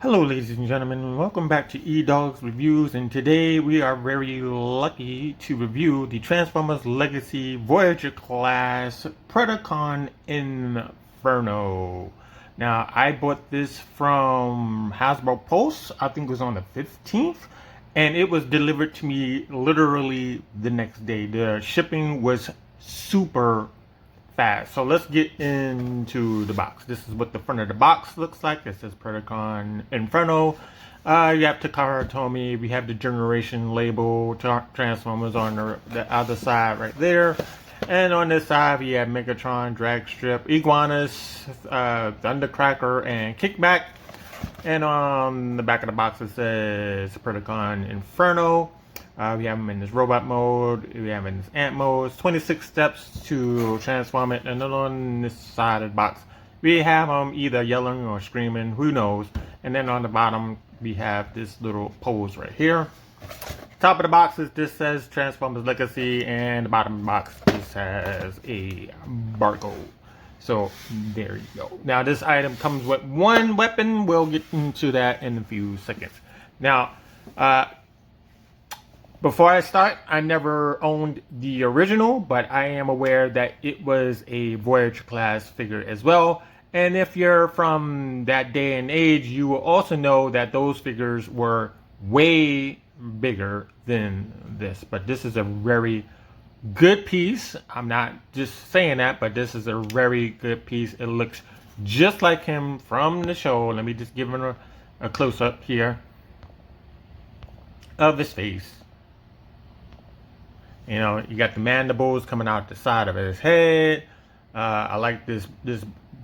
Hello ladies and gentlemen, welcome back to Edoggz Reviews, and today we are very lucky to review the Transformers Legacy Voyager class Predacon Inferno. Now I bought this from Hasbro Pulse, I think it was on the 15th, and it was delivered to me literally the next day. The shipping was super fast. So let's get into the box. This is what the front of the box looks like. It says Predacon Inferno. You have Takara Tomy. We have the generation label, Transformers on the other side right there. And on this side, we have Megatron, Dragstrip, Iguanus, Thundercracker, and Kickback. And on the back of the box, it says Predacon Inferno. We have him in this robot mode, we have him in this ant mode, 26 steps to transform it, and then on this side of the box, we have him either yelling or screaming, who knows, and then on the bottom, we have this little pose right here. Top of the box is this says Transformers Legacy, and the bottom of the box, this has a barcode. So, there you go. Now, this item comes with one weapon, we'll get into that in a few seconds. Now, before I start, I never owned the original, but I am aware that it was a Voyager class figure as well. And if you're from that day and age, you will also know that those figures were way bigger than this. But this is a very good piece. I'm not just saying that, but this is a very good piece. It looks just like him from the show. Let me just give him a close-up here of his face. You know, you got the mandibles coming out the side of his head. I like this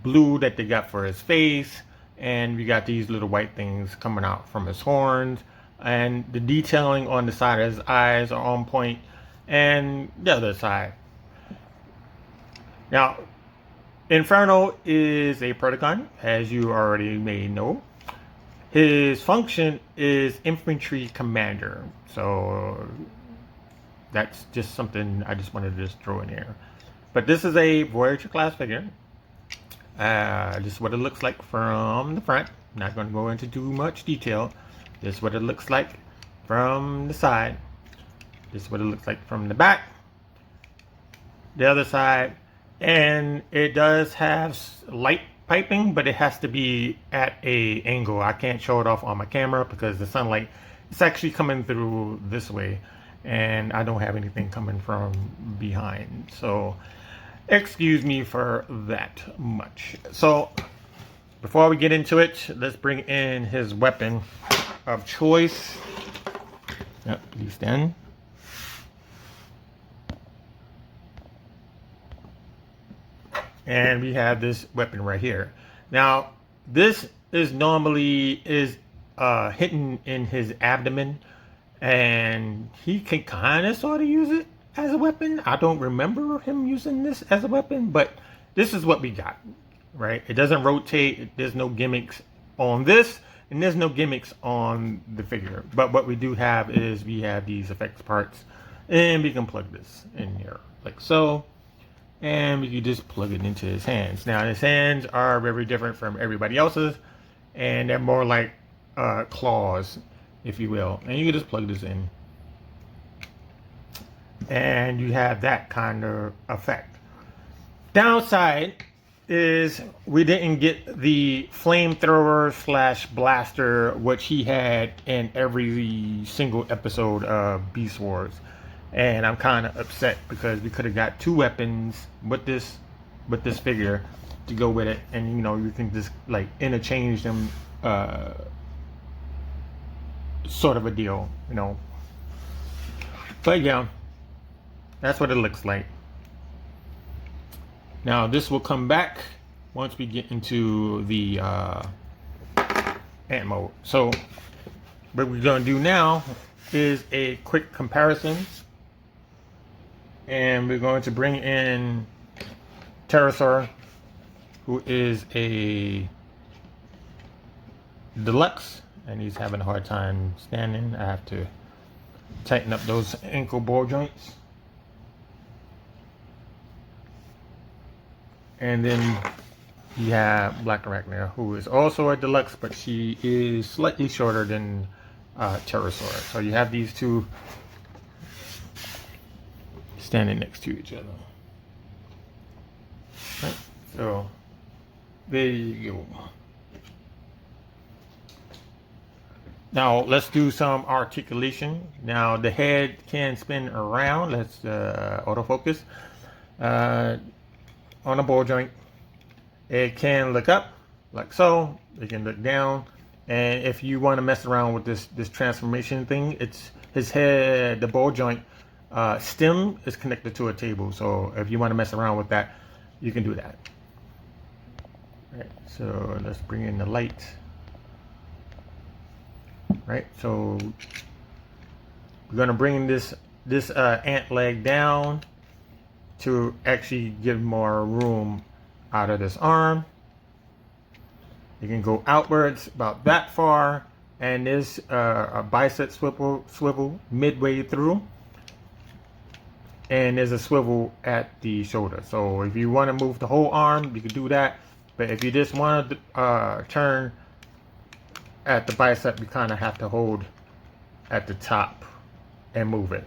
blue that they got for his face. And we got these little white things coming out from his horns. And the detailing on the side of his eyes are on point. And the other side. Now, Inferno is a Predacon, as you already may know. His function is Infantry Commander. So that's just something I just wanted to just throw in here. But this is a Voyager class figure. This is what it looks like from the front. Not going to go into too much detail. This is what it looks like from the side. This is what it looks like from the back. The other side. And it does have light piping, but it has to be at a angle. I can't show it off on my camera because the sunlight is actually coming through this way. And I don't have anything coming from behind. So, excuse me for that much. So, before we get into it, let's bring in his weapon of choice. Yep, please stand. And we have this weapon right here. Now, this is normally hidden in his abdomen. And he can kind of sort of use it as a weapon. I don't remember him using this as a weapon, but this is what we got, right? It doesn't rotate. There's no gimmicks on this, and there's no gimmicks on the figure. But what we do have is we have these effects parts, and we can plug this in here like so. And we can just plug it into his hands. Now, his hands are very different from everybody else's, and they're more like claws, if you will, and you can just plug this in and you have that kind of effect. Downside is we didn't get the flamethrower / blaster which he had in every single episode of Beast Wars, and I'm kind of upset because we could have got two weapons with this figure to go with it, and you know, you can just like interchange them, sort of a deal, you know. But yeah, that's what it looks like. Now this will come back once we get into the ant mode. So what we're going to do now is a quick comparison, and we're going to bring in Pterosaur, who is a deluxe, and he's having a hard time standing. I have to tighten up those ankle ball joints. And then you have Black Arachnia, who is also a deluxe, but she is slightly shorter than Pterosaur. So you have these two standing next to each other. Right? So there you go. Now let's do some articulation. Now the head can spin around. Let's autofocus on a ball joint. It can look up like so. It can look down. And if you want to mess around with this transformation thing, it's his head, the ball joint stem is connected to a table. So if you want to mess around with that, you can do that. Right, so let's bring in the light. Right, so we're gonna bring this ant leg down to actually give more room out of this arm. You can go outwards about that far, and there's a bicep swivel midway through, and there's a swivel at the shoulder. So if you want to move the whole arm, you can do that. But if you just want to turn at the bicep, you kind of have to hold at the top and move it.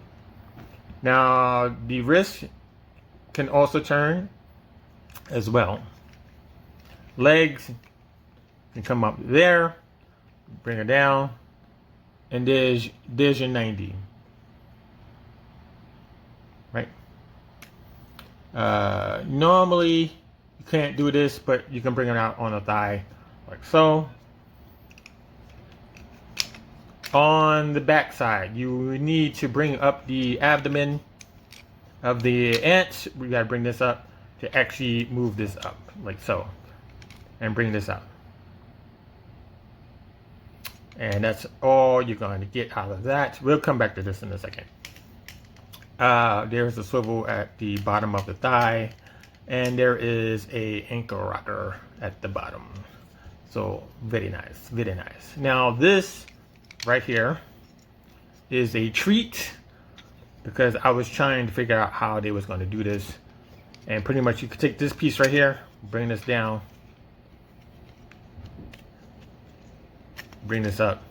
Now the wrist can also turn as well. Legs can come up there, bring it down, and there's your 90. Right? Normally you can't do this, but you can bring it out on the thigh like so. On the back side, you need to bring up the abdomen of the ant. We gotta bring this up to actually move this up like so, and bring this up. And that's all you're going to get out of that. We'll come back to this in a second. There's a swivel at the bottom of the thigh, and there is a ankle rocker at the bottom. So very nice, very nice. Now this right here is a treat, because I was trying to figure out how they was going to do this. And pretty much you could take this piece right here, bring this down, bring this up,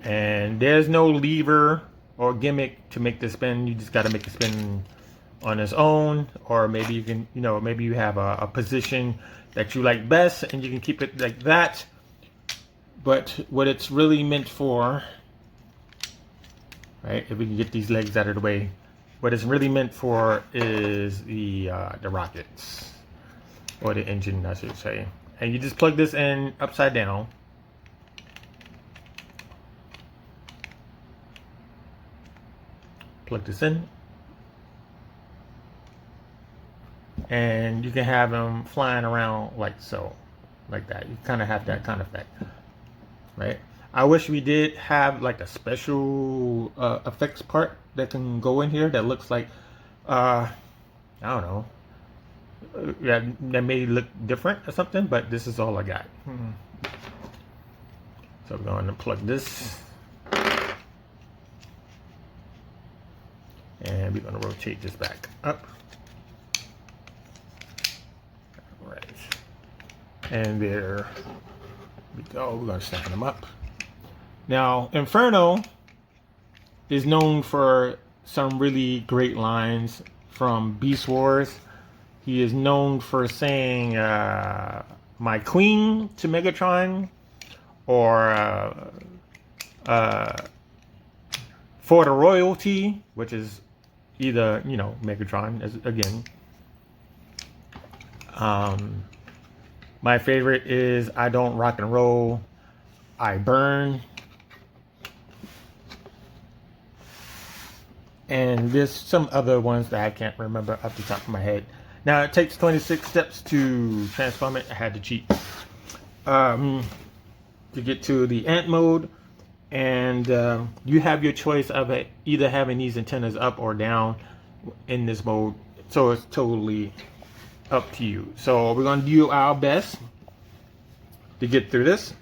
and there's no lever or gimmick to make this spin. You just got to make it spin on its own, or maybe you can, maybe you have a position that you like best and you can keep it like that. But what it's really meant for, right, if we can get these legs out of the way, what it's really meant for is the rockets, or the engine, I should say. And you just plug this in upside down. Plug this in, and you can have them flying around like so, like that. You kind of have that kind of effect, right? I wish we did have like a special effects part that can go in here that looks like, I don't know, that may look different or something, but this is all I got. So we're going to plug this, and we're going to rotate this back up. All right, and there we go. We're going to stack them up. Now, Inferno is known for some really great lines from Beast Wars. He is known for saying "my queen" to Megatron, or "for the royalty," which is either, Megatron, as again. My favorite is "I don't rock and roll, I burn." And there's some other ones that I can't remember off the top of my head. Now, it takes 26 steps to transform it. I had to cheat to get to the ant mode. And you have your choice of either having these antennas up or down in this mode. So it's totally up to you. So we're going to do our best to get through this.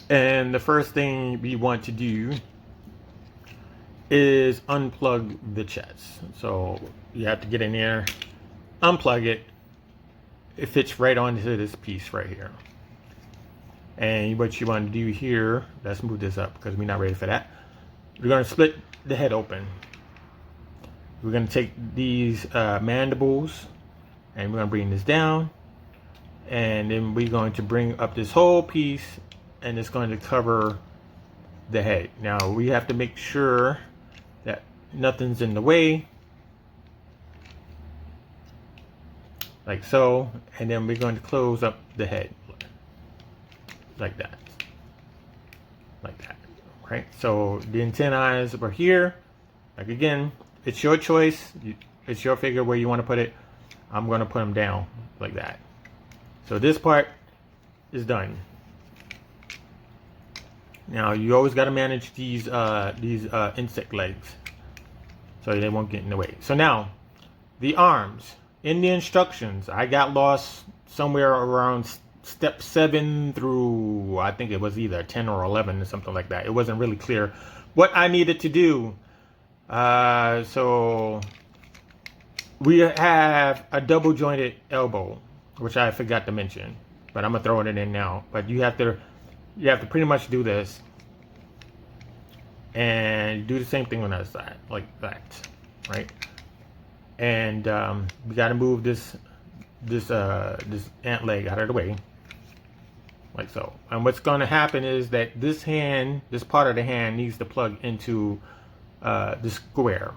And the first thing we want to do is unplug the chest. So you have to get in there, unplug it, it fits right onto this piece right here. And what you want to do here, let's move this up because we're not ready for that. We're going to split the head open. We're going to take these mandibles and we're going to bring this down. And then we're going to bring up this whole piece and it's going to cover the head. Now we have to make sure that nothing's in the way. Like so. And then we're going to close up the head. Like that. Like that. Right? So the antennae are here. Like again, it's your choice. It's your figure where you want to put it. I'm going to put them down like that. So this part is done. Now you always got to manage these insect legs so they won't get in the way. So now the arms in the instructions, I got lost somewhere around step 7 through, I think it was either 10 or 11 or something like that. It wasn't really clear what I needed to do. So we have a double jointed elbow, which I forgot to mention, but I'm gonna throw it in now. But you have to pretty much do this and do the same thing on the other side, like that, right? And we got to move this ant leg out of the way, like so. And what's going to happen is that this part of the hand needs to plug into the square.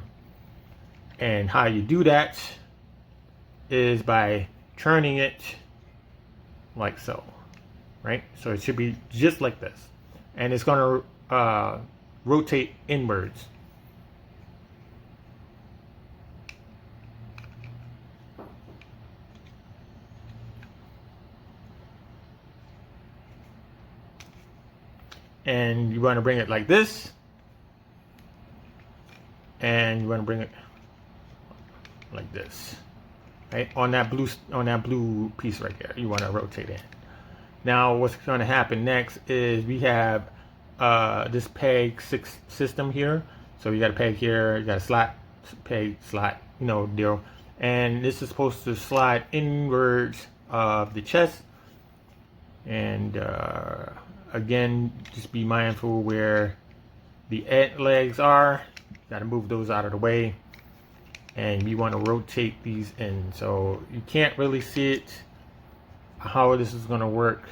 And how you do that is by turning it like so, right? So it should be just like this, and it's going to rotate inwards. And you want to bring it like this, and you want to bring it like this, right? On that blue piece right there, you want to rotate it. Now what's going to happen next is we have this peg 6 system here. So you got a peg here, you got a slot, peg, slot, deal. And this is supposed to slide inwards of the chest. And again, just be mindful where the ant legs are. Got to move those out of the way. And we want to rotate these in. So you can't really see it, how this is going to work.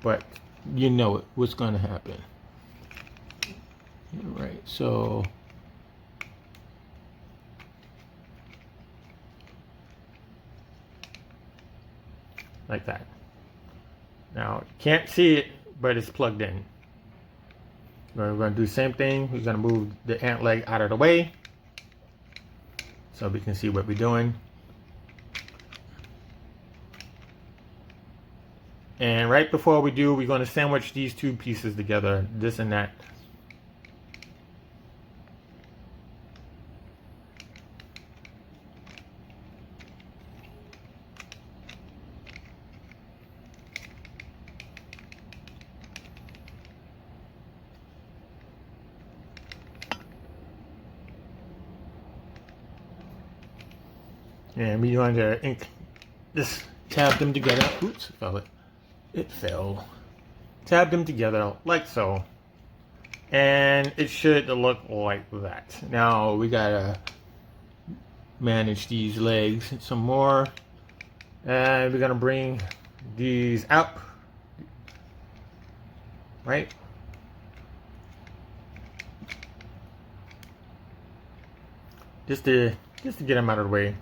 But you know what's going to happen. Right, so like that. Now you can't see it, but it's plugged in. We're going to do the same thing. We're going to move the ant leg out of the way so we can see what we're doing. And right before we do, we're going to sandwich these two pieces together, this and that. And we want to just tab them together. Oops, it fell. Tab them together like so. And it should look like that. Now we gotta manage these legs some more. And we're gonna bring these out. Right? Just to get them out of the way.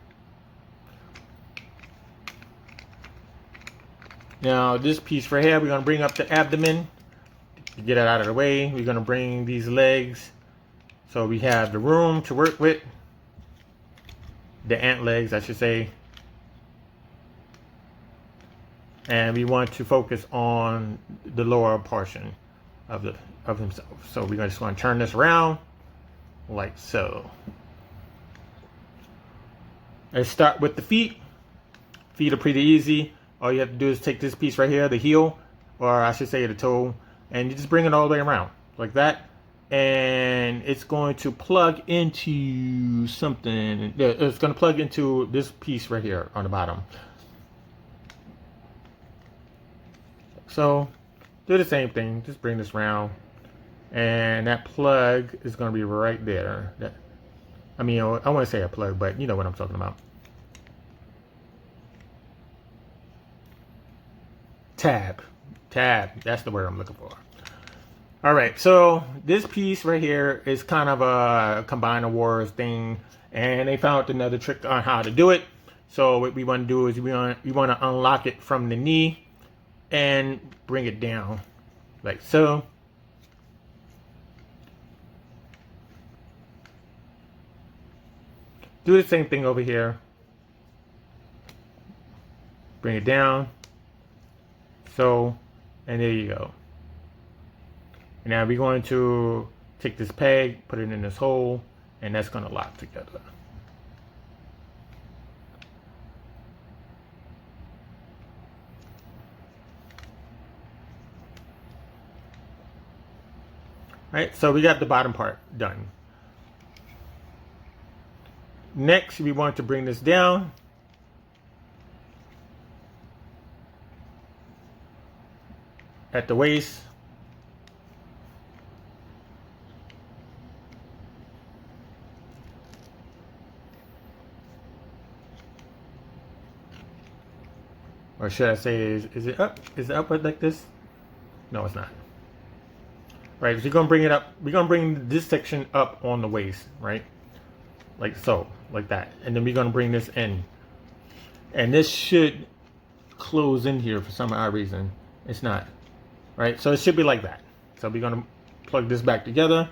Now this piece right here, we're going to bring up the abdomen to get it out of the way. We're going to bring these legs so we have the room to work with. The ant legs, I should say. And we want to focus on the lower portion of himself. So we're just going to turn this around like so. Let's start with the feet. Feet are pretty easy. All you have to do is take this piece right here, the heel, or I should say the toe, and you just bring it all the way around like that. and it's going to plug into something. It's going to plug into this piece right here on the bottom. So do the same thing, just bring this round, and that plug is going to be right there. I mean, I want to say a plug, but you know what I'm talking about. Tab, that's the word I'm looking for. All right, so this piece right here is kind of a Combiner Wars thing, and they found another trick on how to do it. So what we want to do is we want to unlock it from the knee and bring it down like so. Do the same thing over here. Bring it down. So, and there you go. Now we're going to take this peg, put it in this hole, and that's going to lock together. Right, so we got the bottom part done. Next, we want to bring this down. At the waist. Or should I say, is it up? Is it up like this? No, it's not. Right, so you're gonna bring it up. We're gonna bring this section up on the waist, right? Like so, like that. And then we're gonna bring this in. And this should close in here for some odd reason. It's not. Right, so it should be like that. So we're gonna plug this back together.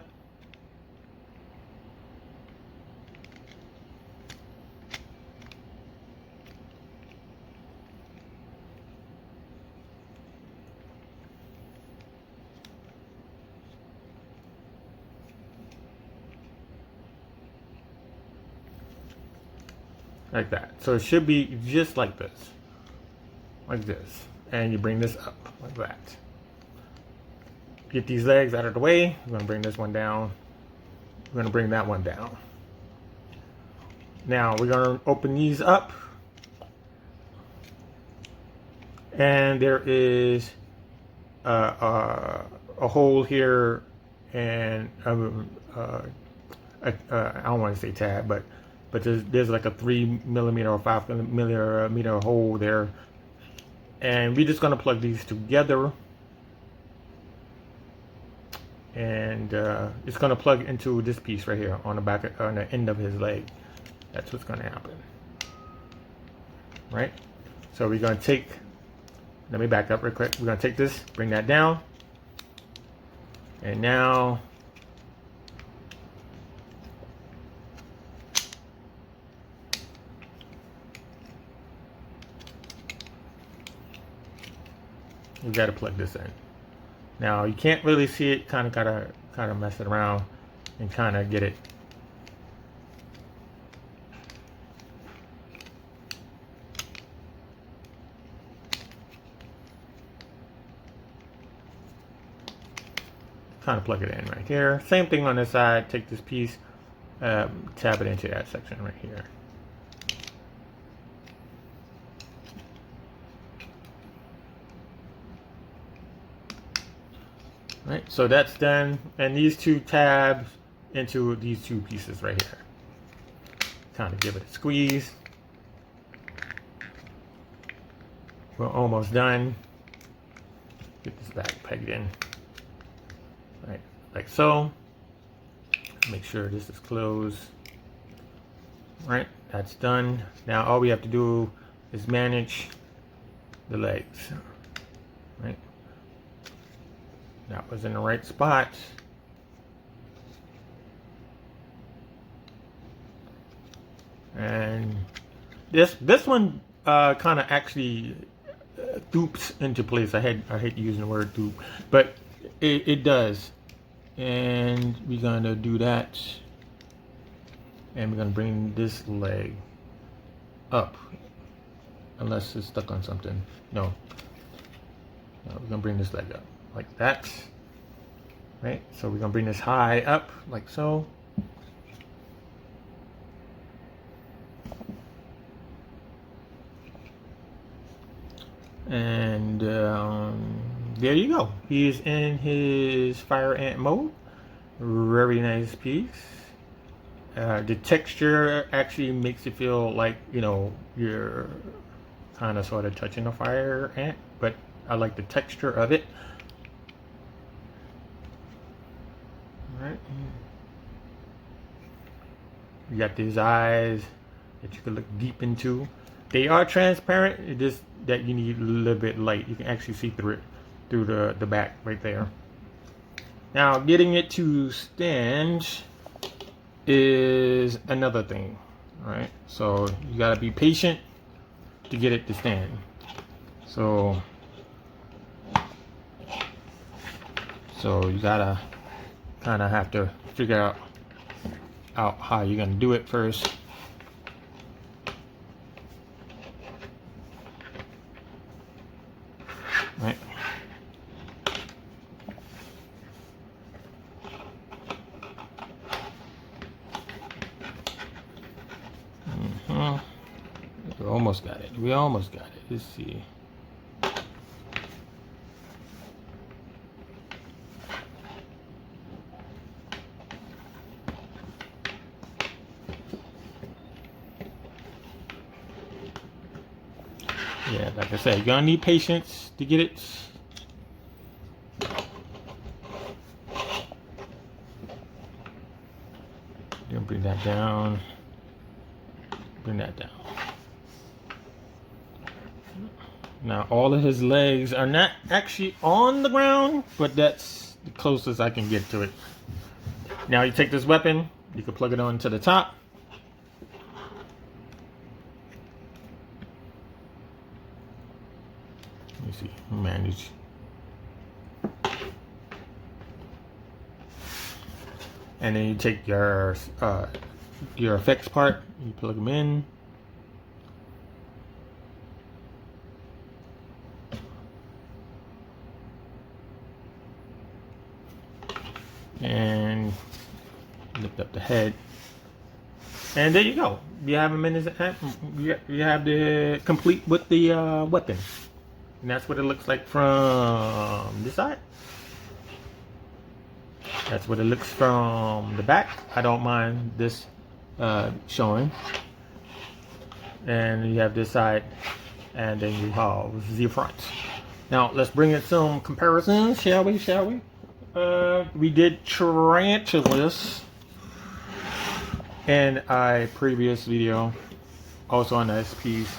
Like that. So it should be just like this. Like this. And you bring this up like that. Get these legs out of the way. We're going to bring this one down. We're going to bring that one down. Now we're going to open these up. And there is a hole here, and I don't want to say tab, but there's like a 3mm or 5mm hole there, and we're just gonna plug these together, and it's gonna plug into this piece right here on the back, on the end of his leg. That's what's gonna happen, right? So we're gonna take. Let me back up real quick. We're gonna take this, bring that down, and now you got to plug this in. Now you can't really see it. Kind of mess it around and kind of get it. Kind of plug it in right here. Same thing on this side. Take this piece, tap it into that section right here. Right, so that's done, and these two tabs into these two pieces right here. Kind of give it a squeeze. We're almost done. Get this back pegged in. Right, like so. Make sure this is closed. Right, that's done. Now all we have to do is manage the legs. Right. That was in the right spot. And this one kind of actually dupes into place. I hate using the word dupe, but it does. And we're gonna do that, and we're gonna bring this leg up, unless it's stuck on something. No, we're gonna bring this leg up like that. Right, so we're gonna bring this high up like so. And there you go. He is in his fire ant mode. Very nice piece. The texture actually makes it feel like, you know, you're kind of sort of touching a fire ant, but I like the texture of it. All right. You got these eyes that you can look deep into. They are transparent. It just that you need a little bit light. You can actually see through it, through the back right there. Now, getting it to stand is another thing, right? So you gotta be patient to get it to stand. So you gotta kind of have to figure out how you're gonna do it first. Right. We almost got it. We almost got it. Let's see. Yeah, like I said, you're gonna need patience to get it. Then bring that down. Bring that down. Now, all of his legs are not actually on the ground, but that's the closest I can get to it. Now, you take this weapon, you can plug it on to the top. Let me see, manage. And then you take your effects part, you plug them in. And lift up the head, and there you go. You have him in his hand. You have the complete with the weapon, and that's what it looks like from this side. That's what it looks from the back. I don't mind this showing. And you have this side, and then you have the front. Now let's bring in some comparisons, shall we? We did tarantulas in a previous video, also on this piece.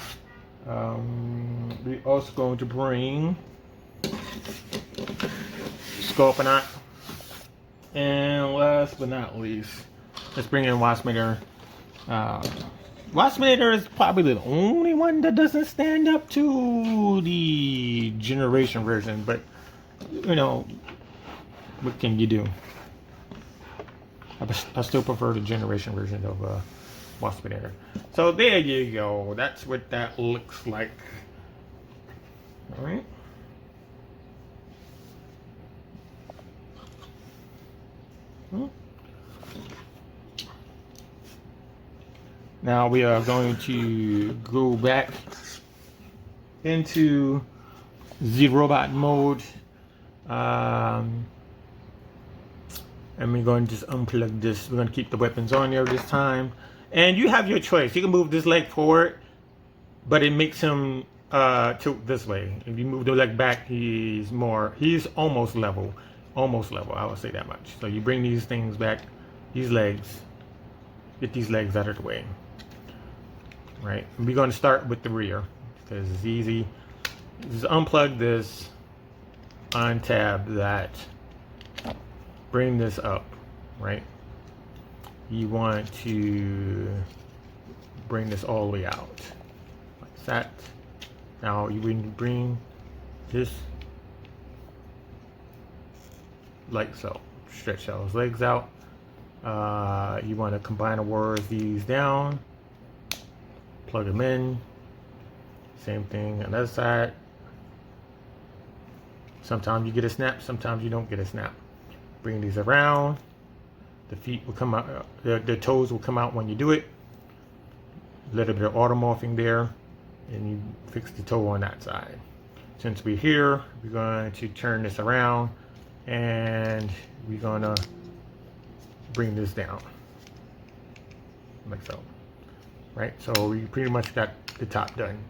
We're also going to bring Scorponok, and last but not least, let's bring in Waspinator. Waspinator is probably the only one that doesn't stand up to the generation version, but you know, what can you do? I still prefer the generation version of Waspinator. So there you go. That's what that looks like. All right. Now we are going to go back into the robot mode. And we're going to just unplug this. We're going to keep the weapons on there this time. And you have your choice. You can move this leg forward, but it makes him tilt this way. If you move the leg back, he's almost level. Almost level, I would say that much. So you bring these things back, these legs, get these legs out of the way. Right? And we're going to start with the rear because it's easy. Just unplug this, untab that. Bring this up, right? You want to bring this all the way out, like that. Now you would bring this like so. Stretch those legs out. You want to combine the words these down, plug them in. Same thing on the other side. Sometimes you get a snap, sometimes you don't get a snap. Bring these around. The feet will come out, the toes will come out when you do it. A little bit of automorphing there, and you fix the toe on that side. Since we're here, we're going to turn this around, and we're going to bring this down, like so. Right, so we pretty much got the top done.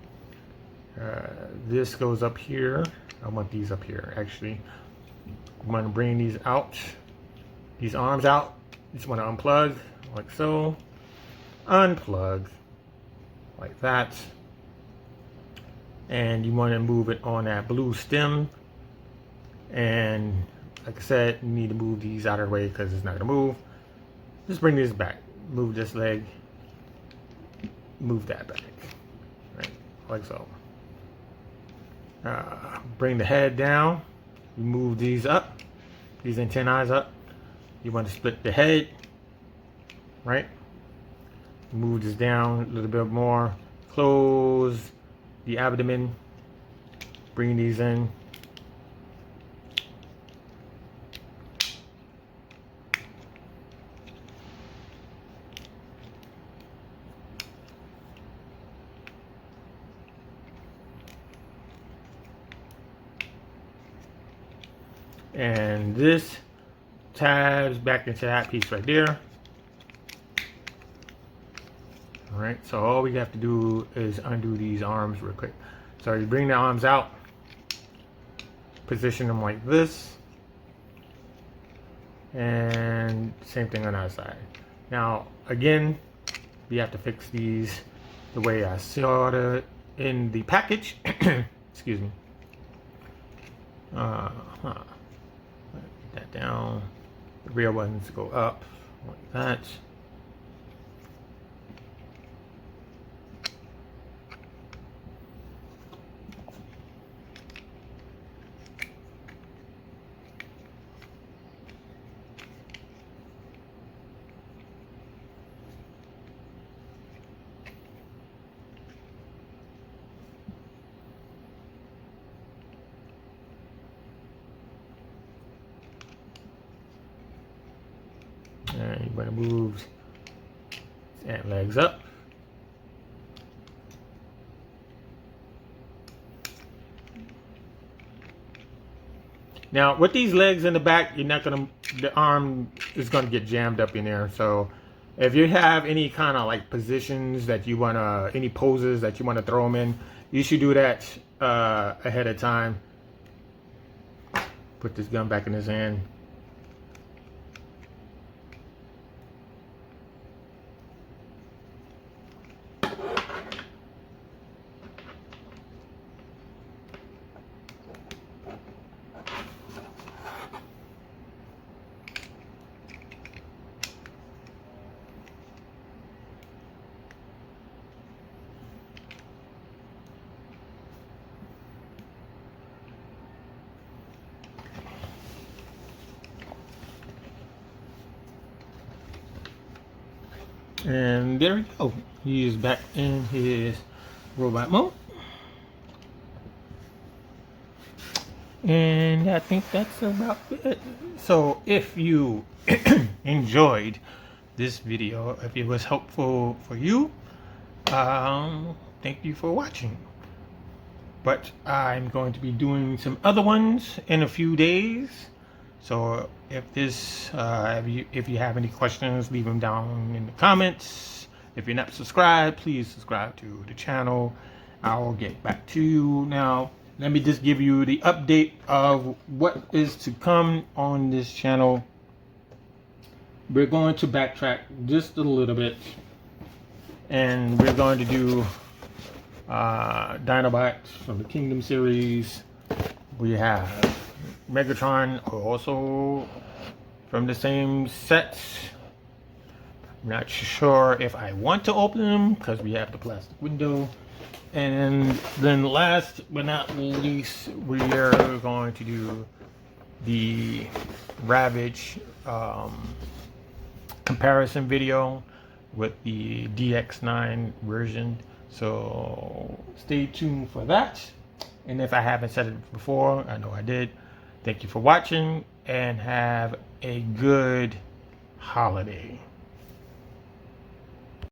This goes up here. I want these up here, actually. I'm going to bring these out, these arms out. Just want to unplug, like so. Unplug, like that. And you want to move it on that blue stem. And like I said, you need to move these out of the way because it's not going to move. Just bring this back. Move this leg. Move that back. Right, like so. Bring the head down. You move these up. These antennae up. You want to split the head. Right. Move this down a little bit more. Close the abdomen. Bring these in. And this tabs back into that piece right there. All right, so all we have to do is undo these arms real quick. So you bring the arms out, position them like this, and same thing on our side. Now, again, we have to fix these the way I saw it in the package. Excuse me. That down. The rear ones go up like that. And you're going to move and legs up. Now, with these legs in the back, you're not going to, the arm is going to get jammed up in there. So, if you have any kind of like positions that you want to, any poses that you want to throw them in, you should do that ahead of time. Put this gun back in his hand. And there we go. He is back in his robot mode. And I think that's about it. So if you enjoyed this video, if it was helpful for you, thank you for watching. But I'm going to be doing some other ones in a few days. So if this, if you have any questions, leave them down in the comments. If you're not subscribed, please subscribe to the channel. I'll get back to you. Now, let me just give you the update of what is to come on this channel. We're going to backtrack just a little bit, and we're going to do Dinobots from the Kingdom series. We have Megatron, also from the same set. I'm not sure if I want to open them because we have the plastic window. And then last but not least, we are going to do the Ravage comparison video with the DX9 version. So stay tuned for that. And if I haven't said it before, I know I did, Thank you for watching and have a good holiday.